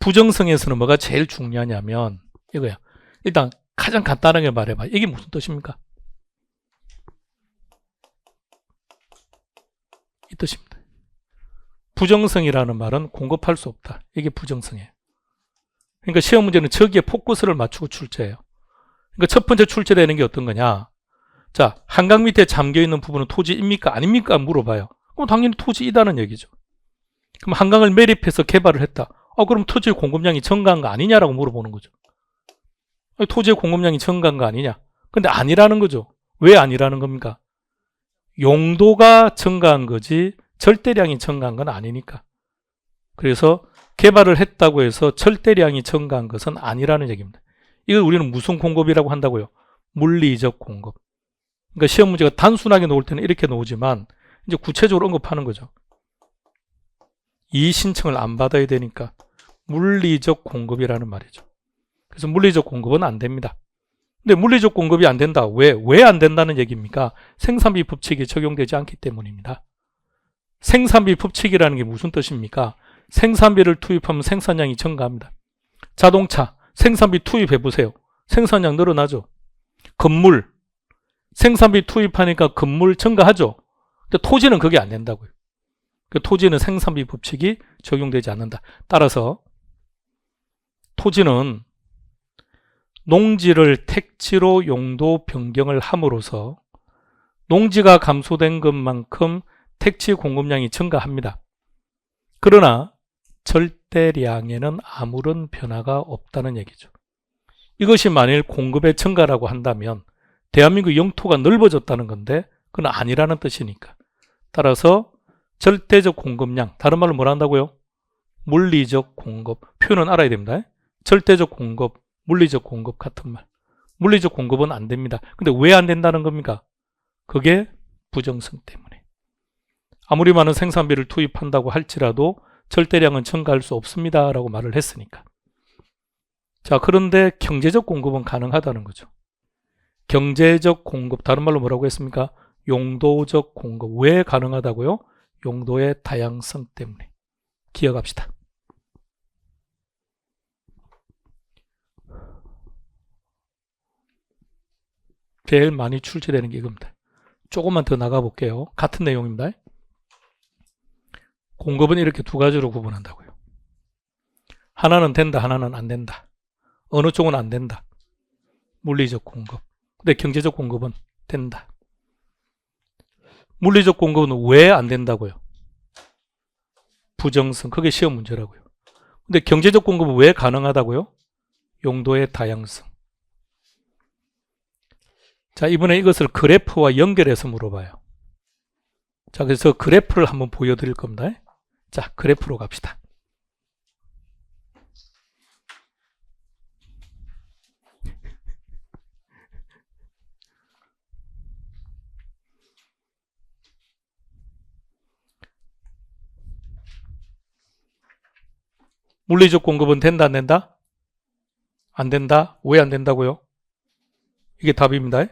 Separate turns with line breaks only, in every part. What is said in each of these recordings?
부정성에서는 뭐가 제일 중요하냐면 이거야. 일단 가장 간단하게 말해봐. 이게 무슨 뜻입니까? 이 뜻입니다. 부정성이라는 말은 공급할 수 없다. 이게 부정성이에요. 그러니까 시험 문제는 저기에 포커스를 맞추고 출제해요. 그러니까 첫 번째 출제되는 게 어떤 거냐. 자, 한강 밑에 잠겨있는 부분은 토지입니까? 아닙니까? 물어봐요. 그럼 당연히 토지이다는 얘기죠. 그럼 한강을 매립해서 개발을 했다. 그럼 토지의 공급량이 증가한 거 아니냐라고 물어보는 거죠. 토지의 공급량이 증가한 거 아니냐? 근데 아니라는 거죠. 왜 아니라는 겁니까? 용도가 증가한 거지 절대량이 증가한 건 아니니까. 그래서 개발을 했다고 해서 절대량이 증가한 것은 아니라는 얘기입니다. 이걸 우리는 무슨 공급이라고 한다고요? 물리적 공급. 그러니까 시험 문제가 단순하게 놓을 때는 이렇게 놓지만 이제 구체적으로 언급하는 거죠. 이의 신청을 안 받아야 되니까 물리적 공급이라는 말이죠. 그래서 물리적 공급은 안 됩니다. 근데 물리적 공급이 안 된다. 왜 안 된다는 얘기입니까? 생산비 법칙이 적용되지 않기 때문입니다. 생산비 법칙이라는 게 무슨 뜻입니까? 생산비를 투입하면 생산량이 증가합니다. 자동차 생산비 투입해 보세요. 생산량 늘어나죠. 건물 생산비 투입하니까 건물 증가하죠. 근데 토지는 그게 안 된다고요. 그 토지는 생산비 법칙이 적용되지 않는다. 따라서 토지는 농지를 택지로 용도 변경을 함으로써 농지가 감소된 것만큼 택지 공급량이 증가합니다. 그러나 절대량에는 아무런 변화가 없다는 얘기죠. 이것이 만일 공급의 증가라고 한다면 대한민국 영토가 넓어졌다는 건데 그건 아니라는 뜻이니까. 따라서 절대적 공급량, 다른 말로 뭐라 한다고요? 물리적 공급. 표현은 알아야 됩니다. 절대적 공급, 물리적 공급 같은 말. 물리적 공급은 안 됩니다. 근데 왜 안 된다는 겁니까? 그게 부정성 때문에. 아무리 많은 생산비를 투입한다고 할지라도 절대량은 증가할 수 없습니다 라고 말을 했으니까. 자, 그런데 경제적 공급은 가능하다는 거죠. 경제적 공급, 다른 말로 뭐라고 했습니까? 용도적 공급. 왜 가능하다고요? 용도의 다양성 때문에. 기억합시다. 제일 많이 출제되는 게 이겁니다. 조금만 더 나가볼게요. 같은 내용입니다. 공급은 이렇게 두 가지로 구분한다고요. 하나는 된다, 하나는 안 된다. 어느 쪽은 안 된다. 물리적 공급. 근데 경제적 공급은 된다. 물리적 공급은 왜 안 된다고요? 부정성. 그게 시험 문제라고요. 근데 경제적 공급은 왜 가능하다고요? 용도의 다양성. 자, 이번에 이것을 그래프와 연결해서 물어봐요. 자, 그래서 그래프를 한번 보여드릴 겁니다. 자, 그래프로 갑시다. 물리적 공급은 된다, 안 된다? 안 된다. 왜 안 된다고요? 이게 답입니다.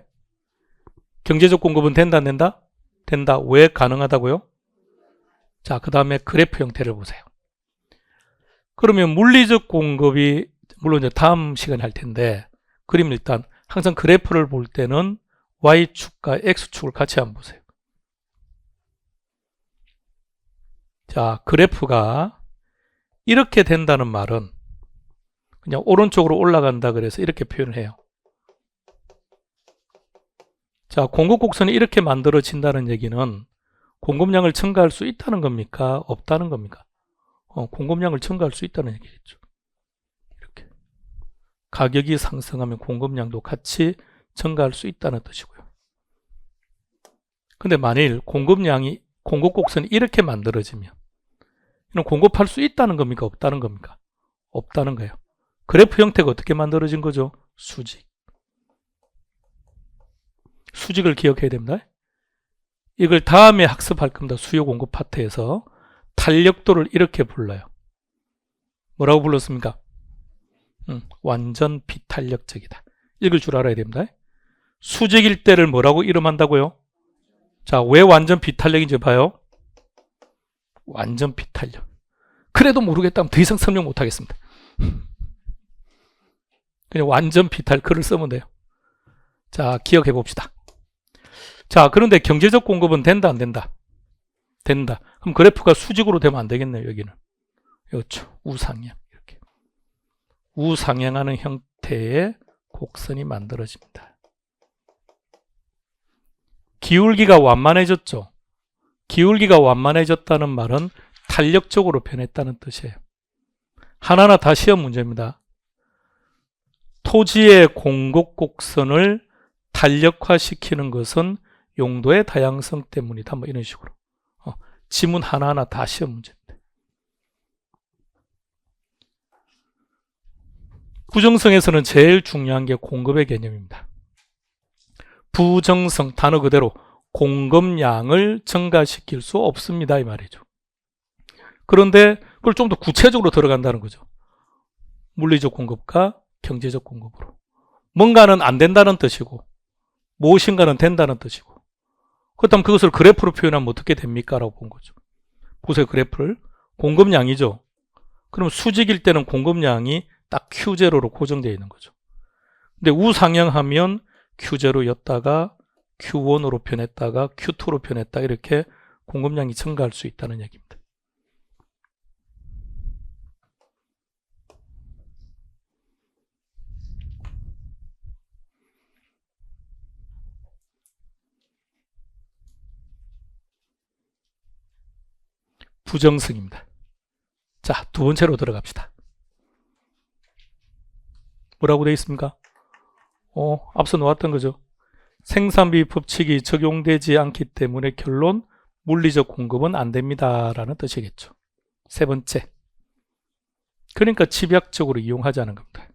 경제적 공급은 된다, 안 된다? 된다. 왜 가능하다고요? 자, 그 다음에 그래프 형태를 보세요. 그러면 물리적 공급이, 물론 이제 다음 시간에 할 텐데, 그림을 일단 항상 그래프를 볼 때는 Y축과 X축을 같이 한번 보세요. 자, 그래프가 이렇게 된다는 말은 그냥 오른쪽으로 올라간다 그래서 이렇게 표현을 해요. 자, 공급곡선이 이렇게 만들어진다는 얘기는 공급량을 증가할 수 있다는 겁니까? 없다는 겁니까? 공급량을 증가할 수 있다는 얘기겠죠. 이렇게. 가격이 상승하면 공급량도 같이 증가할 수 있다는 뜻이고요. 근데 만일 공급곡선이 이렇게 만들어지면 이는 공급할 수 있다는 겁니까? 없다는 겁니까? 없다는 거예요. 그래프 형태가 어떻게 만들어진 거죠? 수직. 수직을 기억해야 됩니다. 이걸 다음에 학습할 겁니다. 수요 공급 파트에서 탄력도를 이렇게 불러요. 뭐라고 불렀습니까? 완전 비탄력적이다. 읽을 줄 알아야 됩니다. 수직일 때를 뭐라고 이름한다고요? 자, 왜 완전 비탄력인지 봐요. 완전 비탄력. 그래도 모르겠다면 더 이상 설명 못하겠습니다. 그냥 완전 비탈 글을 쓰면 돼요. 자, 기억해 봅시다. 자, 그런데 경제적 공급은 된다, 안 된다? 된다. 그럼 그래프가 수직으로 되면 안 되겠네요, 여기는. 그렇죠. 우상향. 이렇게. 우상향하는 형태의 곡선이 만들어집니다. 기울기가 완만해졌죠. 기울기가 완만해졌다는 말은 탄력적으로 변했다는 뜻이에요. 하나하나 다 시험 문제입니다. 토지의 공급 곡선을 탄력화시키는 것은 용도의 다양성 때문이다. 뭐 이런 식으로. 지문 하나하나 다 시험 문제입니다. 부정성에서는 제일 중요한 게 공급의 개념입니다. 부정성, 단어 그대로 공급량을 증가시킬 수 없습니다. 이 말이죠. 그런데 그걸 좀 더 구체적으로 들어간다는 거죠. 물리적 공급과 경제적 공급으로. 뭔가는 안 된다는 뜻이고 무엇인가는 된다는 뜻이고, 그렇다면 그것을 그래프로 표현하면 어떻게 됩니까? 라고 본 거죠. 보세요. 그래프를. 공급량이죠. 그럼 수직일 때는 공급량이 딱 Q0로 고정되어 있는 거죠. 근데 우상향하면 Q0였다가 Q1으로 변했다가 Q2로 변했다, 이렇게 공급량이 증가할 수 있다는 얘기입니다. 부정성입니다. 자, 두 번째로 들어갑시다. 뭐라고 되어 있습니까? 앞서 놓았던 거죠. 생산비 법칙이 적용되지 않기 때문에 결론, 물리적 공급은 안 됩니다. 라는 뜻이겠죠. 세 번째. 그러니까 집약적으로 이용하자는 겁니다.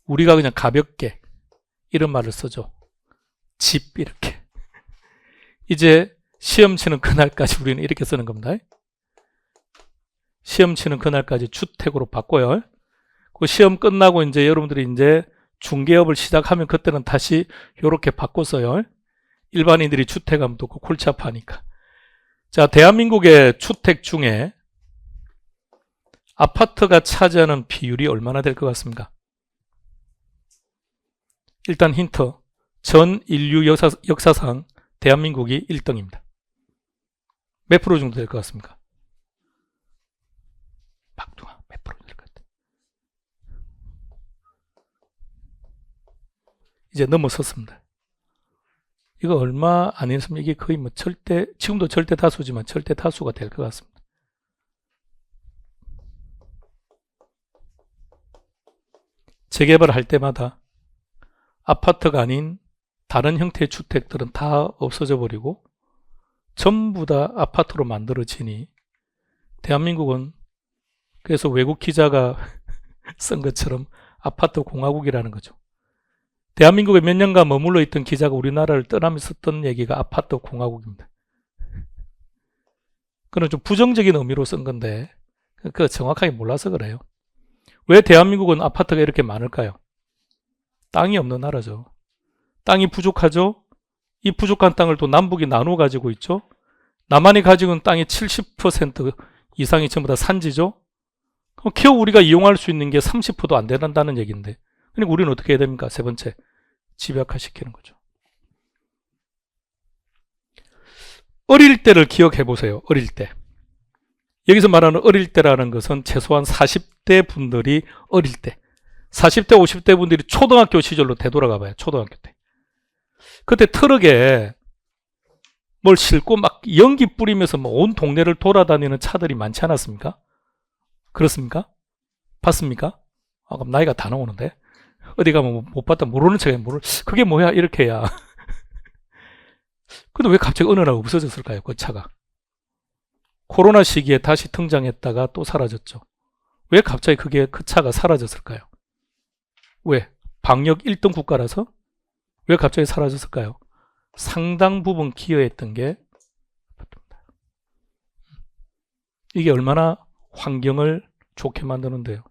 우리가 그냥 가볍게 이런 말을 쓰죠. 집, 이렇게. 이제 시험 치는 그날까지 우리는 이렇게 쓰는 겁니다. 시험 치는 그날까지 주택으로 바꿔요. 그 시험 끝나고 이제 여러분들이 이제 중개업을 시작하면 그때는 다시 이렇게 바꿔서요. 일반인들이 주택하면 또 골치 아파하니까. 자, 대한민국의 주택 중에 아파트가 차지하는 비율이 얼마나 될 것 같습니까? 일단 힌트. 전 인류 역사상 대한민국이 1등입니다. 몇 프로 정도 될 것 같습니까? 박동아, 몇 프로 될 것 같아? 이제 넘어섰습니다. 이거 얼마 안 했으면 이게 거의 뭐 지금도 절대 다수지만 절대 다수가 될 것 같습니다. 재개발할 때마다 아파트가 아닌 다른 형태의 주택들은 다 없어져 버리고 전부 다 아파트로 만들어지니 대한민국은, 그래서 외국 기자가 쓴 것처럼 아파트 공화국이라는 거죠. 대한민국에 몇 년간 머물러 있던 기자가 우리나라를 떠나면서 썼던 얘기가 아파트 공화국입니다. 그건 좀 부정적인 의미로 쓴 건데 그거 정확하게 몰라서 그래요. 왜 대한민국은 아파트가 이렇게 많을까요? 땅이 없는 나라죠. 땅이 부족하죠. 이 부족한 땅을 또 남북이 나누어 가지고 있죠. 남한이 가지고 있는 땅의 70% 이상이 전부 다 산지죠. 그럼 겨우 우리가 이용할 수 있는 게 30%도 안 된다는 얘기인데, 그러니까 우리는 어떻게 해야 됩니까? 세 번째, 집약화시키는 거죠. 어릴 때를 기억해 보세요. 어릴 때. 여기서 말하는 어릴 때라는 것은 최소한 40대 분들이 어릴 때, 40대 50대 분들이 초등학교 시절로 되돌아가 봐요. 초등학교 때. 그때 트럭에 뭘 싣고 막 연기 뿌리면서 온 동네를 돌아다니는 차들이 많지 않았습니까? 그렇습니까? 봤습니까? 그럼 나이가 다 나오는데 어디 가면 못 봤다 모르는 척해. 그게 뭐야 이렇게 해야. 근데 왜 갑자기 어느 날 없어졌을까요? 그 차가. 코로나 시기에 다시 등장했다가 또 사라졌죠. 왜 갑자기 그 차가 사라졌을까요? 왜? 방역 1등 국가라서? 왜 갑자기 사라졌을까요? 상당 부분 기여했던 게 이게 얼마나 환경을 좋게 만드는데요.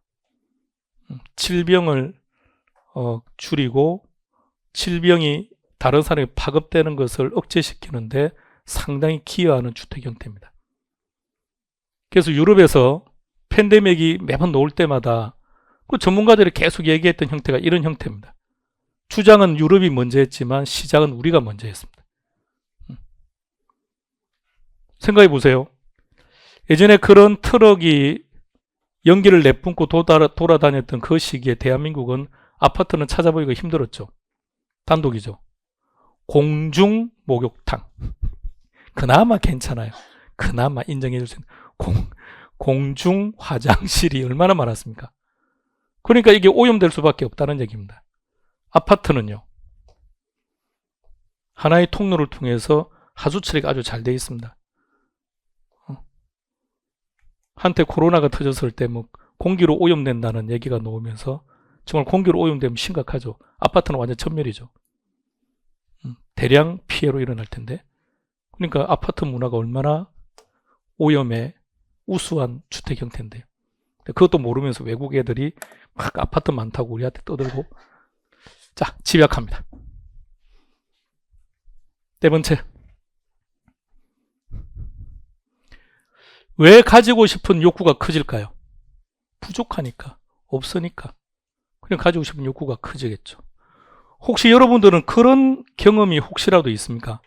질병을 줄이고 질병이 다른 사람이 파급되는 것을 억제시키는데 상당히 기여하는 주택 형태입니다. 그래서 유럽에서 팬데믹이 매번 나올 때마다 그 전문가들이 계속 얘기했던 형태가 이런 형태입니다. 주장은 유럽이 먼저 했지만 시작은 우리가 먼저 했습니다. 생각해 보세요. 예전에 그런 트럭이 연기를 내뿜고 돌아다녔던 그 시기에 대한민국은 아파트는 찾아보기가 힘들었죠. 단독이죠. 공중 목욕탕. 그나마 괜찮아요. 그나마 인정해 줄 수 있는 공중 화장실이 얼마나 많았습니까? 그러니까 이게 오염될 수밖에 없다는 얘기입니다. 아파트는요. 하나의 통로를 통해서 하수 처리가 아주 잘 되어 있습니다. 한때 코로나가 터졌을 때 뭐 공기로 오염된다는 얘기가 나오면서 정말 공기로 오염되면 심각하죠. 아파트는 완전 천멸이죠. 대량 피해로 일어날 텐데. 그러니까 아파트 문화가 얼마나 오염에 우수한 주택 형태인데요. 그것도 모르면서 외국 애들이 막 아파트 많다고 우리한테 떠들고. 자, 집약합니다. 네 번째. 왜 가지고 싶은 욕구가 커질까요? 부족하니까, 없으니까. 그냥 가지고 싶은 욕구가 커지겠죠. 혹시 여러분들은 그런 경험이 혹시라도 있습니까?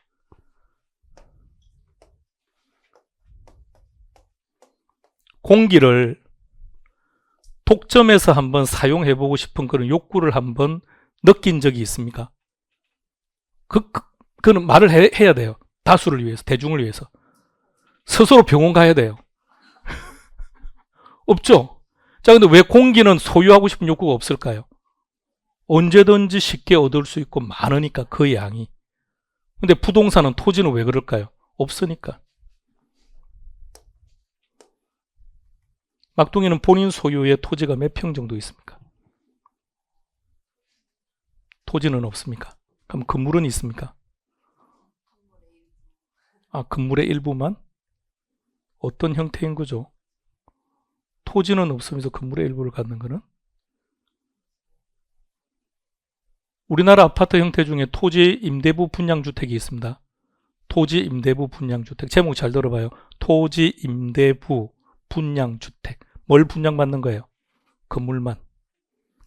공기를 독점해서 한번 사용해보고 싶은 그런 욕구를 한번 느낀 적이 있습니까? 그는 말을 해야 돼요. 다수를 위해서, 대중을 위해서. 스스로 병원 가야 돼요. 없죠? 자, 근데 왜 공기는 소유하고 싶은 욕구가 없을까요? 언제든지 쉽게 얻을 수 있고 많으니까 그 양이. 근데 부동산은 토지는 왜 그럴까요? 없으니까. 막둥이는 본인 소유의 토지가 몇 평 정도 있습니까? 토지는 없습니까? 그럼 건물은 있습니까? 아, 건물의 일부만? 어떤 형태인 거죠? 토지는 없으면서 건물의 일부를 갖는 거는? 우리나라 아파트 형태 중에 토지 임대부 분양주택이 있습니다. 토지 임대부 분양주택. 제목 잘 들어봐요. 토지 임대부 분양주택. 뭘 분양받는 거예요? 건물만.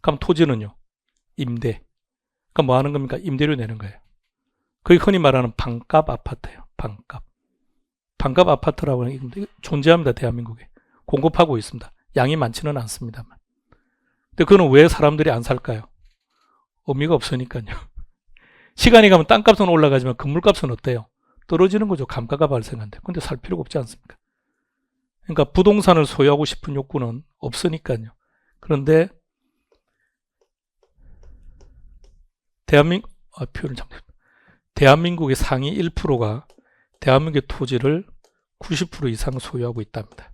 그럼 토지는요? 임대. 그럼 뭐 하는 겁니까? 임대료 내는 거예요. 그게 흔히 말하는 반값 아파트예요. 반값. 반값 아파트라고 하는 게 존재합니다. 대한민국에. 공급하고 있습니다. 양이 많지는 않습니다만. 근데 그거는 왜 사람들이 안 살까요? 의미가 없으니까요. 시간이 가면 땅값은 올라가지만 건물값은 어때요? 떨어지는 거죠. 감가가 발생한데. 근데 살 필요가 없지 않습니까? 그러니까 부동산을 소유하고 싶은 욕구는 없으니까요. 그런데 대한민국의 상위 1%가 대한민국의 토지를 90% 이상 소유하고 있답니다.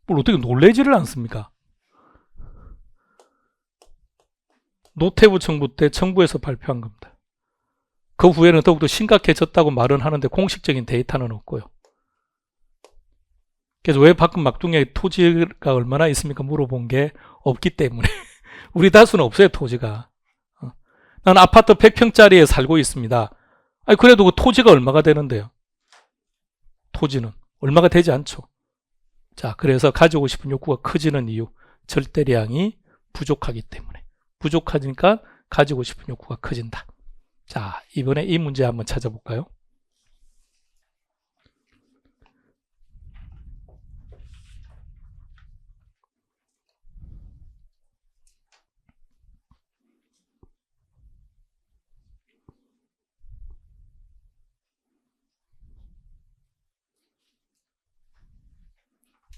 뭘 어떻게 놀래지를 않습니까? 노태우 정부 때 정부에서 발표한 겁니다. 그 후에는 더욱더 심각해졌다고 말은 하는데 공식적인 데이터는 없고요. 그래서 왜 방금 막둥이에 토지가 얼마나 있습니까? 물어본 게 없기 때문에. 우리 다수는 없어요, 토지가. 나는 아파트 100평짜리에 살고 있습니다. 아니, 그래도 그 토지가 얼마가 되는데요? 토지는 얼마가 되지 않죠. 자, 그래서 가지고 싶은 욕구가 커지는 이유. 절대량이 부족하기 때문에. 부족하니까 가지고 싶은 욕구가 커진다. 자, 이번에 이 문제 한번 찾아볼까요?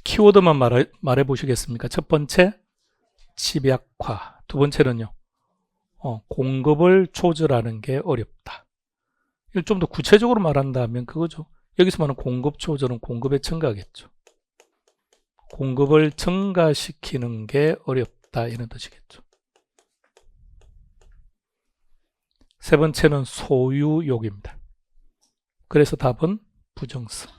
키워드만 말해 보시겠습니까? 첫 번째, 집약화. 두 번째는요, 공급을 조절하는 게 어렵다. 이걸 좀 더 구체적으로 말한다면 그거죠. 여기서 말하는 공급 조절은 공급의 증가겠죠. 공급을 증가시키는 게 어렵다, 이런 뜻이겠죠. 세 번째는 소유욕입니다. 그래서 답은 부정성.